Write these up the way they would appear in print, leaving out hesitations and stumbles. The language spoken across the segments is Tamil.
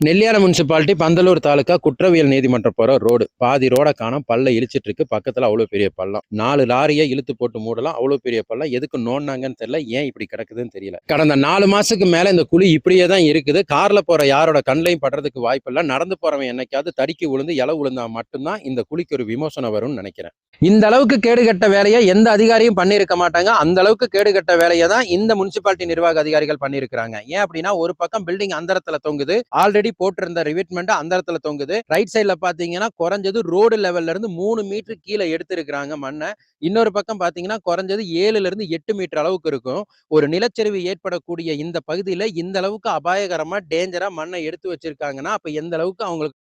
நெல்லியாலம் முனிசிபாலிட்டி பந்தலூர் தாலுக்கா குற்றவியல் நீதிமன்றம் போற ரோடு பாதி ரோட காணோம். பல்ல இழிச்சிட்டு இருக்கு. பக்கத்துல அவ்வளவு பெரிய பள்ளம். 4 லாரியை இழுத்து போட்டு மூடலாம். அவ்வளவு பெரிய பள்ளம். எதுக்கு நோண்டாங்கன்னு தெரியல. ஏன் இப்படி கிடக்குதுன்னு தெரியல. கடந்த 4 மாசத்துக்கு மேல இந்த குழி இப்படியே தான் இருக்குது. கார்ல போற யாரோட கண்ணையும் படுறதுக்கு வாய்ப்பு இல்ல. நடந்து போறவன் என்னைக்காவது தடிக்கி விழுந்து இலை விழுந்தா மட்டும்தான் இந்த குழிக்கு ஒரு விமோசனம் வரும்னு நினைக்கிறேன். இந்த அளவுக்கு கேடுகட்ட வேலையை எந்த அதிகாரியும் பண்ணியிருக்க மாட்டாங்க. அந்த அளவுக்கு கேடுகட்ட வேலையை தான் இந்த முனிசிபாலிட்டி நிர்வாக அதிகாரிகள் பண்ணியிருக்காங்க. ஏன் அப்படின்னா, ஒரு பக்கம் பில்டிங் அந்தரத்துல தொங்குது. ஆல்ரெடி போட்டிருந்த ரிவிட்மெண்ட் அந்தரத்துல தொங்குது. ரைட் சைட்ல பாத்தீங்கன்னா குறைஞ்சது ரோடு லெவல்ல இருந்து 3 மீட்டர் கீழே எடுத்திருக்கிறாங்க மண்ணை. இன்னொரு பக்கம் பாத்தீங்கன்னா குறைஞ்சது 7ல இருந்து 8 மீட்டர் அளவுக்கு இருக்கும். ஒரு நிலச்சரிவு ஏற்படக்கூடிய இந்த பகுதியில இந்த அளவுக்கு அபாயகரமா டேஞ்சரா மண்ணை எடுத்து வச்சிருக்காங்கன்னா அப்ப எந்த அளவுக்கு அவங்களுக்கு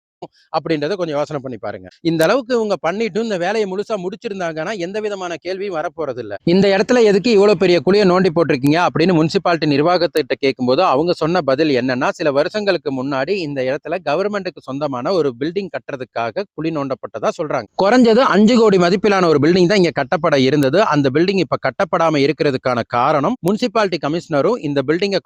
அப்படின்றத கொஞ்சம் யோசனை பண்ணி பாருங்க. இந்த அளவுக்கு இவங்க பண்ணிட்டு இந்த வேலையை முழுசா முடிச்சிருந்தாங்கன்னா எந்த விதமான கேள்வியும் வரப்போறது இல்ல. இந்த இடத்துல எதுக்கு இவ்வளவு பெரிய குழியை நோண்டி போட்டிருக்கீங்க அப்படின்னு முனிசிபாலிட்டி நிர்வாகத்திட்ட கேட்கும்போது அவங்க சொன்ன பதில் என்னன்னா, சில வருஷங்களுக்கு முன்னாடி இந்த இடத்துல கவர்மெண்ட்டுக்கு சொந்தமான ஒரு பில்டிங் கட்டுறதுக்காக குழி நோண்டப்பட்டதா சொல்றாங்க. குறைஞ்சது 5 கோடி மதிப்பிலான ஒரு பில்டிங் தான் இங்க கட்டப்பட இருந்தது. அந்த பில்டிங் இப்ப கட்டப்படாம இருக்கிறதுக்கான காரணம் முனிசிபாலிட்டி கமிஷனரும் இந்த பில்டிங்கை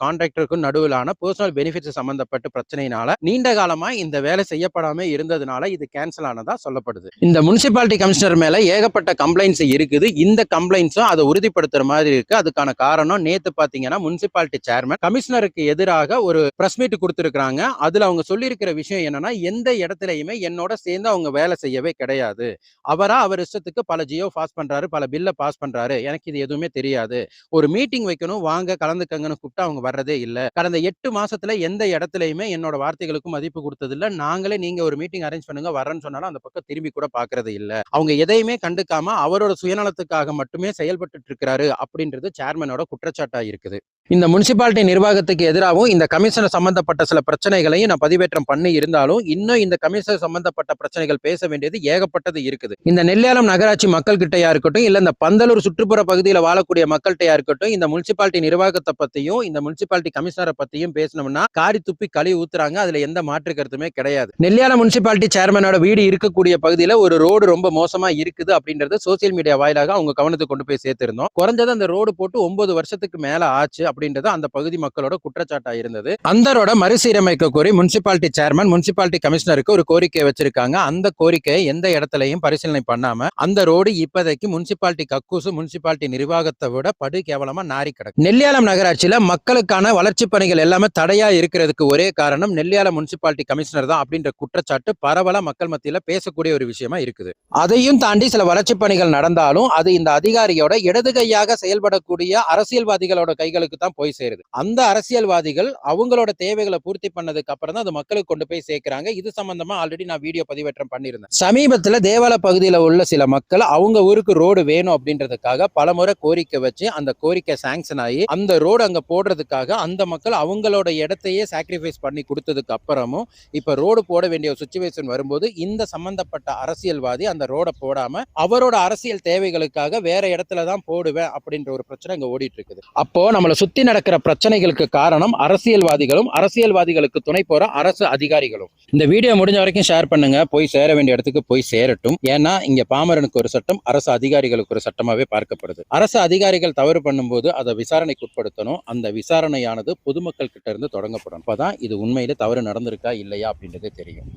கான்ட்ராக்டருக்கும் நடுவிலான பர்சனல் பெனிஃபிட்ஸ் சம்பந்தப்பட்ட பிரச்சனையினால நீண்ட காலமா இந்த வேலை செய்யப்படாம இருந்ததுனால இது கேன்சல் ஆனதா சொல்லப்படுது. இந்த முனிசிபாலிட்டி கமிஷனர் மேல ஏகப்பட்ட கம்ப்ளைண்ட்ஸ் இருக்குது. இந்த கம்ப்ளைண்ட்ஸும் அதை உறுதிப்படுத்துற மாதிரி இருக்கு. அதுக்கான காரணம் நேத்து பாத்தீங்கன்னா முனிசிபாலிட்டி சேர்மன் கமிஷனருக்கு எதிராக ஒரு பிரஸ் மீட் கொடுத்திருக்காங்க. அதுல அவங்க சொல்லி இருக்கிற விஷயம் என்னன்னா, எந்த இடத்துலயுமே என்னோட சேர்ந்து அவங்க வேலை செய்யவே கிடையாது. அவர் இஷ்டத்துக்கு பல ஜியோ பாஸ் பண்றாரு, பல பில்ல பாஸ் பண்றாரு. எனக்கு இது எதுவுமே தெரியாது. ஒரு மீட்டிங் வைக்கணும், வாங்க கலந்துக்கங்கன்னு கூப்பிட்டு அவங்க வர்றதே இல்ல. கடந்த 8 மாசத்துல எந்த இடத்துலயுமே என்னோட வார்த்தைகளுக்கு மதிப்பு கொடுத்தது இல்ல. நாங்களே நீங்க ஒரு மீட்டிங் அரேஞ்ச் பண்ணுங்க வரேன்னு சொன்னாலும் அந்த பக்கம் திரும்பி கூட பாக்குறது இல்ல. அவங்க எதையுமே கண்டுக்காம அவரோட சுயநலத்துக்காக மட்டுமே செயல்பட்டு இருக்கிறாரு அப்படின்றது சேர்மனோட குற்றச்சாட்டா இருக்குது. இந்த முனிசிபாலிட்டி நிர்வாகத்துக்கு எதிராகவும் இந்த கமிஷனர் சம்பந்தப்பட்ட சில பிரச்சனைகளையும் நான் பதிவேற்றம் பண்ணி இருந்தாலும் இன்னும் இந்த கமிஷனர் சம்பந்தப்பட்ட பிரச்சனைகள் பேச வேண்டியது ஏகப்பட்டது இருக்குது. இந்த நெல்லியாலம் நகராட்சி மக்கள் கிட்டையா இருக்கட்டும், இல்ல இந்த பந்தலூர் சுற்றுப்புற பகுதியில் வாழக்கூடிய மக்கள்கிட்டயா இருக்கட்டும், இந்த முனிசிபாலிட்டி நிர்வாகத்தை பத்தியும் இந்த முனிசிபாலிட்டி கமிஷனரை பத்தியும் பேசணும்னா காரி துப்பி களி ஊத்துறாங்க. அதுல எந்த மாற்று கருத்துமே கிடையாது. நெல்லியாலம் முனிசிபாலிட்டி சேர்மனோட வீடு இருக்கக்கூடிய பகுதியில ஒரு ரோடு ரொம்ப மோசமா இருக்குது அப்படின்றது சோசியல் மீடியா வாயிலாக அவங்க கவனத்துக்கு கொண்டு போய் சேர்த்திருந்தோம். குறைஞ்சது அந்த ரோடு போட்டு 9 வருஷத்துக்கு மேல ஆச்சு அப்படின்றது அந்த பகுதி மக்களோட குற்றச்சாட்டா இருந்தது. அந்தரோட மறுசீரமைக்க கோரி முனிசிபாலிட்டி சேர்மன் முனிசிபாலிட்டி கமிஷனருக்கு ஒரு கோரிக்கை வச்சிருக்காங்க. அந்த கோரிக்கையை எந்த இடத்துலயும் பரிசீலனை பண்ணாம அந்த ரோடு இப்போதைக்கு முனிசிபாலிட்டி கக்கூசு முனிசிபாலிட்டி நிர்வாகத்தை விட படு கேவலமா நாரி கிடக்கு. நெல்லியாலம் நகராட்சியில மக்களுக்கான வளர்ச்சி பணிகள் எல்லாமே தடையா இருக்கிறதுக்கு ஒரே காரணம் நெல்லியாலம் முனிசிபாலிட்டி கமிஷனர் தான் அப்படின்ற குற்றச்சாட்டு பரவலா மக்கள் மத்தியில பேசக்கூடிய ஒரு விஷயமா இருக்குது. அதையும் தாண்டி சில வளர்ச்சி பணிகள் நடந்தாலும் அது இந்த அதிகாரியோட இடது கையாக செயல்படக்கூடிய அரசியல்வாதிகளோட கைகளுக்கு தான் போய் சேருது. அந்த அரசியல்வாதிகள் அவங்களோட தேவைகளை பூர்த்தி பண்ணதுக்கு அப்புறம் தான் அது மக்களுக்கு கொண்டு போய் சேர்க்கிறாங்க. இது சம்பந்தமா ஆல்ரெடி நான் வீடியோ பதிவேற்றம் பண்ணியிருந்தேன். சமீபத்துல தேவால பகுதியில உள்ள சில மக்கள் அவங்க ஊருக்கு ரோடு வேணும் அப்படின்றதுக்காக பலமுறை கோரிக்கை வச்சு அந்த கோரிக்கை சாங்ஷன் ஆகி அந்த ரோடு அங்க போடுறதுக்காக அந்த மக்கள் அவங்களோட இடத்தையே சாக்ரிஃபைஸ் பண்ணி கொடுத்ததுக்கு அப்புறமும் இப்ப ரோடு போட வேண்டிய ஒரு சிச்சுவேஷன் வரும்போது இந்த சம்பந்தப்பட்ட அரசியல்வாதி அந்த ரோட போடாம அவரோட அரசியல் தேவைகளுக்காக வேற இடத்துல தான் போடுவேன் அப்படின்ற ஒரு பிரச்சனை இங்க ஓடிட்டு இருக்குது. அப்போ நம்மளை சுத்தி நடக்கிற பிரச்சனைகளுக்கு காரணம் அரசியல்வாதிகளும் அரசியல்வாதிகளுக்கு துணை போற அரசு அதிகாரிகளும். இந்த வீடியோ முடிஞ்ச வரைக்கும் ஷேர் பண்ணுங்க. போய் சேர வேண்டிய இடத்துக்கு போய் சேரட்டும். ஏன்னா இங்க பாமரனுக்கு ஒரு சட்டம், அரசு அதிகாரிகளுக்கு ஒரு சட்டமாவே பார்க்கப்படுது. அரசு அதிகாரிகள் தவறு பண்ணும்போது அதை விசாரணைக்கு உட்படுத்தணும். அந்த விசாரணையானது பொதுமக்கள் கிட்ட இருந்து தொடங்கப்படும். அப்பதான் இது உண்மையிலே தவறு நடந்திருக்கா இல்லையா அப்படின்றதே தெரியும்.